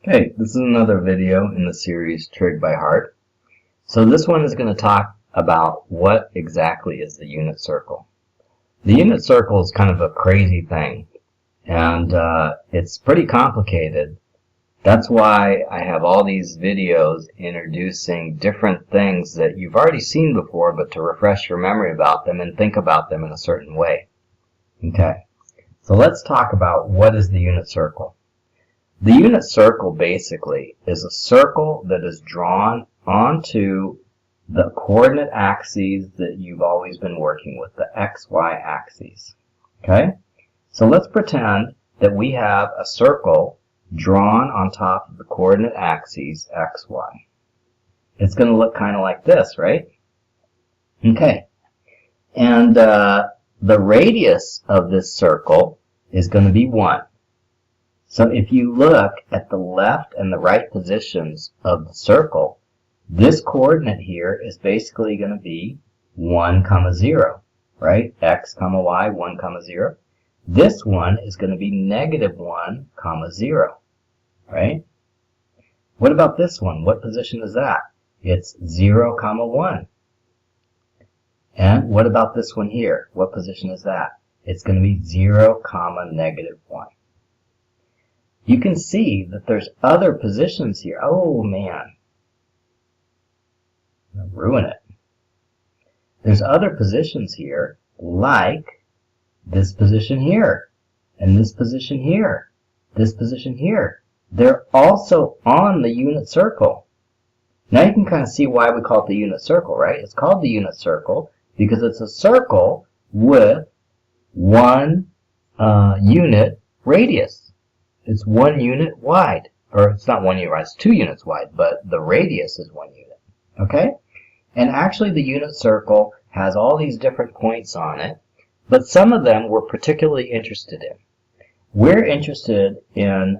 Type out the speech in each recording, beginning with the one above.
Okay, this is another video in the series Trig by Heart. So this one is going to talk about what exactly is the unit circle. The unit circle is kind of a crazy thing, and it's pretty complicated. That's why I have all these videos introducing different things that you've already seen before, but to refresh your memory about them and think about them in a certain way. Okay, so let's talk about what is the unit circle. The unit circle basically is a circle that is drawn onto the coordinate axes that you've always been working with, the XY axes. Okay? So let's pretend that we have a circle drawn on top of the coordinate axes XY. It's going to look kind of like this, right? Okay. And the radius of this circle is going to be 1. So if you look at the left and the right positions of the circle, this coordinate here is basically going to be 1, 0, right? X, y, 1, 0. This one is going to be -1, 0, right? What about this one? What position is that? It's 0, 1. And what about this one here? What position is that? It's going to be 0, -1. You can see that there's other positions here. Oh, man. I'm going to ruin it. There's other positions here, like this position here, and this position here, this position here. They're also on the unit circle. Now you can kind of see why we call it the unit circle, right? It's called the unit circle because it's a circle with one unit radius. It's 1 unit wide, or it's not 1 unit wide, it's 2 units wide, but the radius is 1 unit, okay? And actually the unit circle has all these different points on it, but some of them we're particularly interested in. We're interested in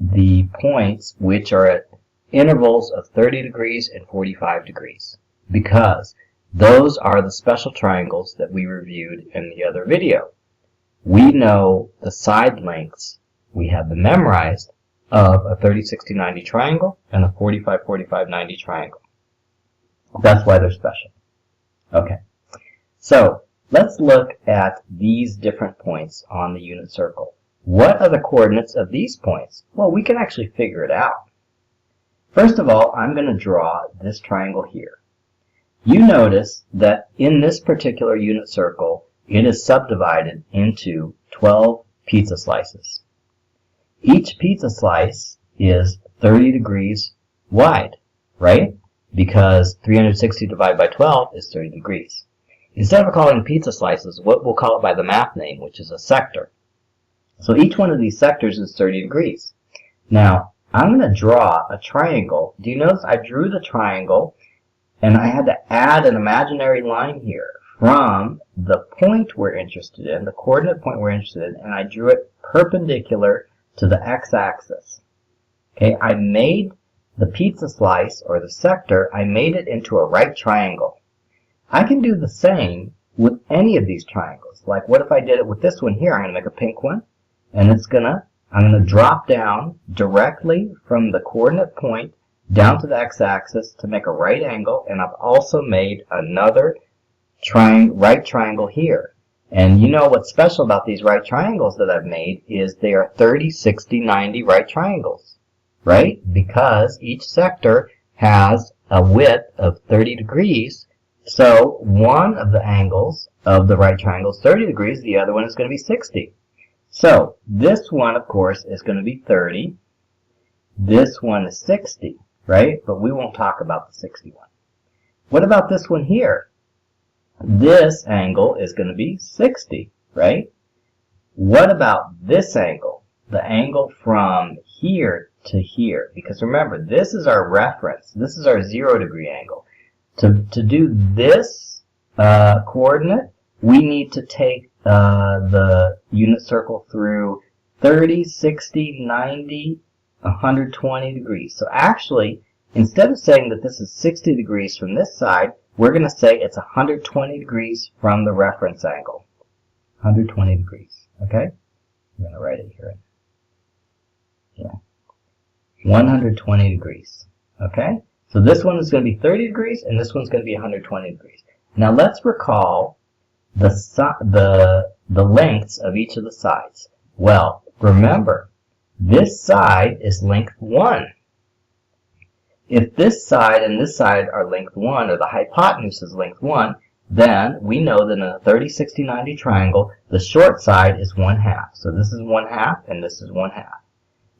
the points which are at intervals of 30 degrees and 45 degrees, because those are the special triangles that we reviewed in the other video. We know the side lengths. We have them memorized of a 30, 60, 90 triangle and a 45, 45, 90 triangle. That's why they're special. Okay, so let's look at these different points on the unit circle. What are the coordinates of these points? Well, we can actually figure it out. First of all, I'm going to draw this triangle here. You notice that in this particular unit circle, it is subdivided into 12 pizza slices. Each pizza slice is 30 degrees wide, right? Because 360 divided by 12 is 30 degrees. Instead of calling pizza slices, we'll call it by the math name, which is a sector. So each one of these sectors is 30 degrees. Now, I'm going to draw a triangle. Do you notice I drew the triangle, and I had to add an imaginary line here from the point we're interested in, the coordinate point we're interested in, and I drew it perpendicular to the x-axis. Okay, I made the pizza slice, or the sector, I made it into a right triangle. I can do the same with any of these triangles. Like, what if I did it with this one here? I'm going to make a pink one, and I'm going to drop down directly from the coordinate point down to the x-axis to make a right angle, and I've also made another right triangle here. And you know what's special about these right triangles that I've made is they are 30, 60, 90 right triangles, right? Because each sector has a width of 30 degrees. So one of the angles of the right triangle is 30 degrees, the other one is going to be 60. So this one, of course, is going to be 30. This one is 60, right? But we won't talk about the 60 one. What about this one here? This angle is going to be 60, right? What about this angle? The angle from here to here. Because remember, this is our reference. This is our 0 degree angle. To do this coordinate, we need to take the unit circle through 30, 60, 90, 120 degrees. So actually, instead of saying that this is 60 degrees from this side, we're going to say it's 120 degrees from the reference angle. 120 degrees, okay? I'm going to write it here. Yeah. 120 degrees. Okay? So this one is going to be 30 degrees, and this one's going to be 120 degrees. Now let's recall the lengths of each of the sides. Well, remember, this side is length 1. If this side and this side are length 1, or the hypotenuse is length 1, then we know that in a 30, 60, 90 triangle, the short side is 1/2. So this is 1/2, and this is 1/2.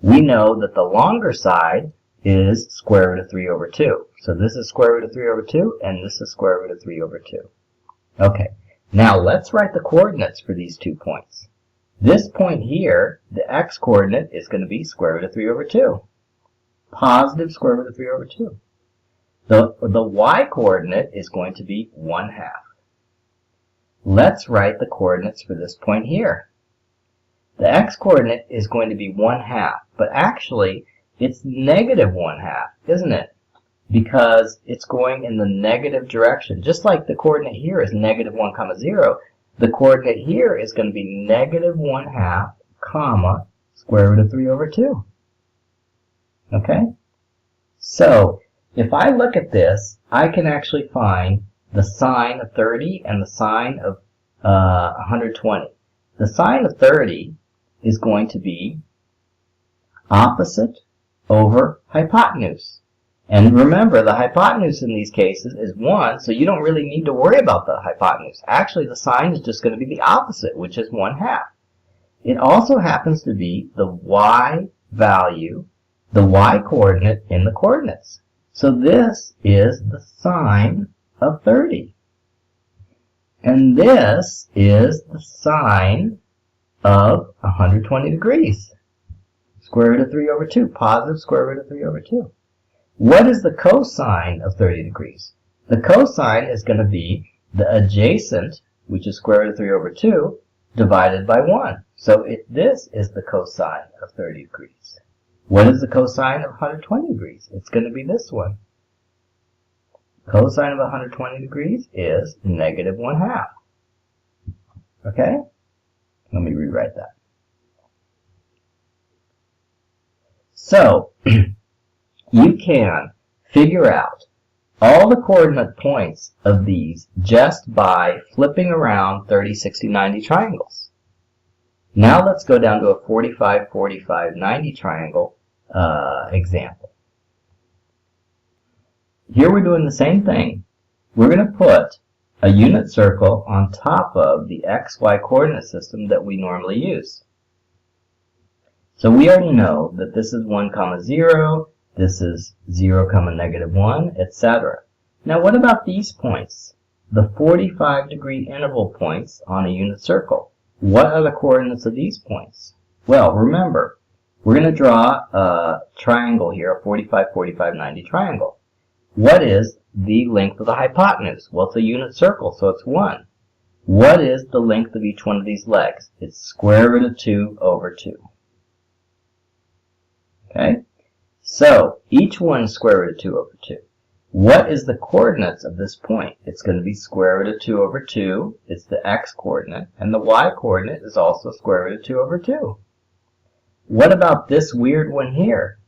We know that the longer side is square root of 3 over 2. So this is square root of 3 over 2, and this is square root of 3 over 2. Okay, now let's write the coordinates for these 2 points. This point here, the x-coordinate is going to be square root of 3 over 2. Positive square root of 3 over 2. The y-coordinate is going to be 1/2. Let's write the coordinates for this point here. The x-coordinate is going to be 1/2, but actually it's negative 1/2, isn't it? Because it's going in the negative direction. Just like the coordinate here is negative 1, 0, the coordinate here is going to be negative 1/2, comma, square root of 3 over 2. Okay? So, if I look at this, I can actually find the sine of 30 and the sine of 120. The sine of 30 is going to be opposite over hypotenuse. And remember, the hypotenuse in these cases is 1, so you don't really need to worry about the hypotenuse. Actually, the sine is just going to be the opposite, which is 1/2. It also happens to be the y value, the y-coordinate in the coordinates. So this is the sine of 30. And this is the sine of 120 degrees. Square root of 3 over 2, positive square root of 3 over 2. What is the cosine of 30 degrees? The cosine is going to be the adjacent, which is square root of 3 over 2, divided by 1. So this is the cosine of 30 degrees. What is the cosine of 120 degrees? It's going to be this one. Cosine of 120 degrees is negative 1/2. Okay? Let me rewrite that. So, you can figure out all the coordinate points of these just by flipping around 30, 60, 90 triangles. Now let's go down to a 45, 45, 90 triangle example. Here we're doing the same thing. We're going to put a unit circle on top of the xy coordinate system that we normally use. So we already know that this is 1, 0, this is 0, -1, etc. Now what about these points? The 45-degree interval points on a unit circle. What are the coordinates of these points? Well, remember, we're going to draw a triangle here, a 45, 45, 90 triangle. What is the length of the hypotenuse? Well, it's a unit circle, so it's 1. What is the length of each one of these legs? It's square root of 2 over 2. Okay? So, each one is square root of 2 over 2. What is the coordinates of this point? It's going to be square root of 2 over 2. It's the x-coordinate. And the y-coordinate is also square root of 2 over 2. What about this weird one here?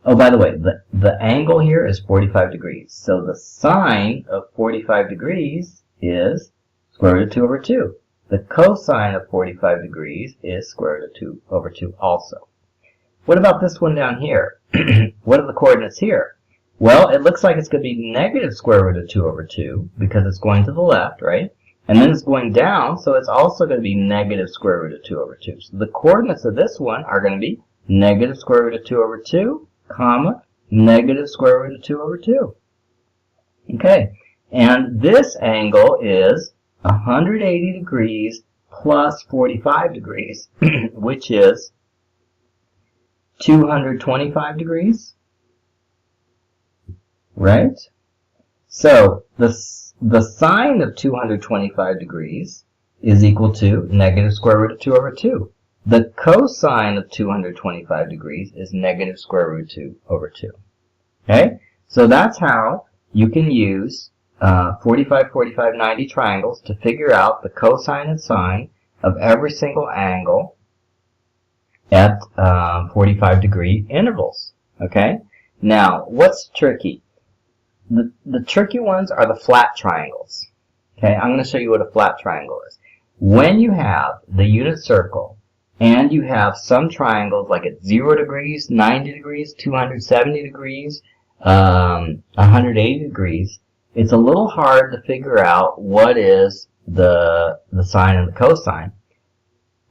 Oh, by the way, the angle here is 45 degrees. So the sine of 45 degrees is square root of 2 over 2. The cosine of 45 degrees is square root of 2 over 2 also. What about this one down here? What are the coordinates here? Well, it looks like it's going to be negative square root of 2 over 2 because it's going to the left, right? And then it's going down, so it's also going to be negative square root of 2 over 2. So the coordinates of this one are going to be negative square root of 2 over 2, comma, negative square root of 2 over 2. Okay, and this angle is 180 degrees plus 45 degrees, which is 225 degrees, right? So the sine of 225 degrees is equal to negative square root of 2 over 2. The cosine of 225 degrees is negative square root of 2 over 2. Okay? So that's how you can use 45, 45, 90 triangles to figure out the cosine and sine of every single angle at 45-degree intervals. Okay? Now, what's tricky? The tricky ones are the flat triangles. Okay, I'm going to show you what a flat triangle is. When you have the unit circle and you have some triangles like at 0 degrees, 90 degrees, 270 degrees, 180 degrees, it's a little hard to figure out what is the sine and the cosine.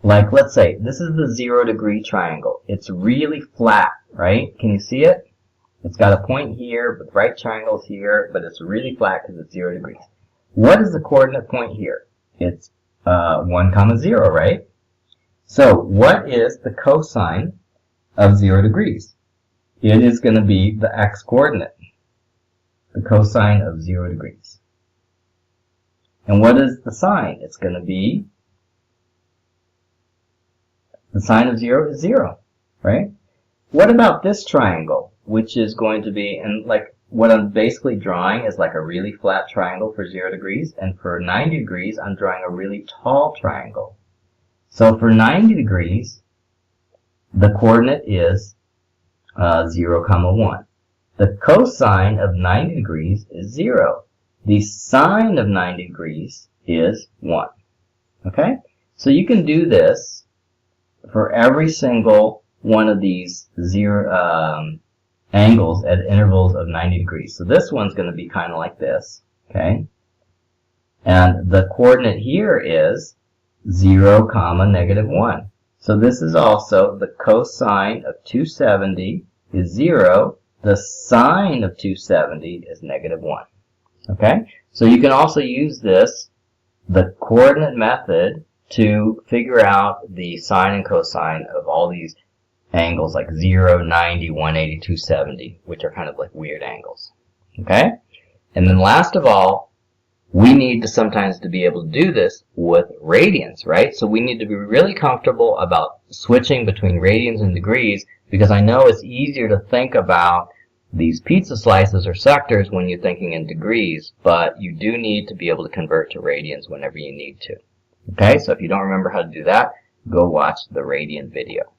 Like, let's say, this is the 0-degree triangle. It's really flat, right? Can you see it? It's got a point here, but right triangles here, but it's really flat because it's 0 degrees. What is the coordinate point here? It's 1, 0, right? So, what is the cosine of 0 degrees? It is going to be the x-coordinate, the cosine of 0 degrees. And what is the sine? It's going to be, the sine of 0 is 0, right? What about this triangle, which is going to be, and like what I'm basically drawing is like a really flat triangle for 0 degrees, and for 90 degrees, I'm drawing a really tall triangle. So for 90 degrees, the coordinate is 0, 1. The cosine of 90 degrees is 0. The sine of 90 degrees is 1. Okay? So you can do this for every single one of these angles at intervals of 90 degrees. So this one's going to be kind of like this. Okay? And the coordinate here is 0, -1. So this is also the cosine of 270 is 0. The sine of 270 is -1. Okay? So you can also use this, the coordinate method, to figure out the sine and cosine of all these angles like 0, 90, 180, 270, which are kind of like weird angles. Okay? And then last of all, we need to sometimes to be able to do this with radians, right? So we need to be really comfortable about switching between radians and degrees, because I know it's easier to think about these pizza slices or sectors when you're thinking in degrees, but you do need to be able to convert to radians whenever you need to. Okay, so if you don't remember how to do that, go watch the radian video.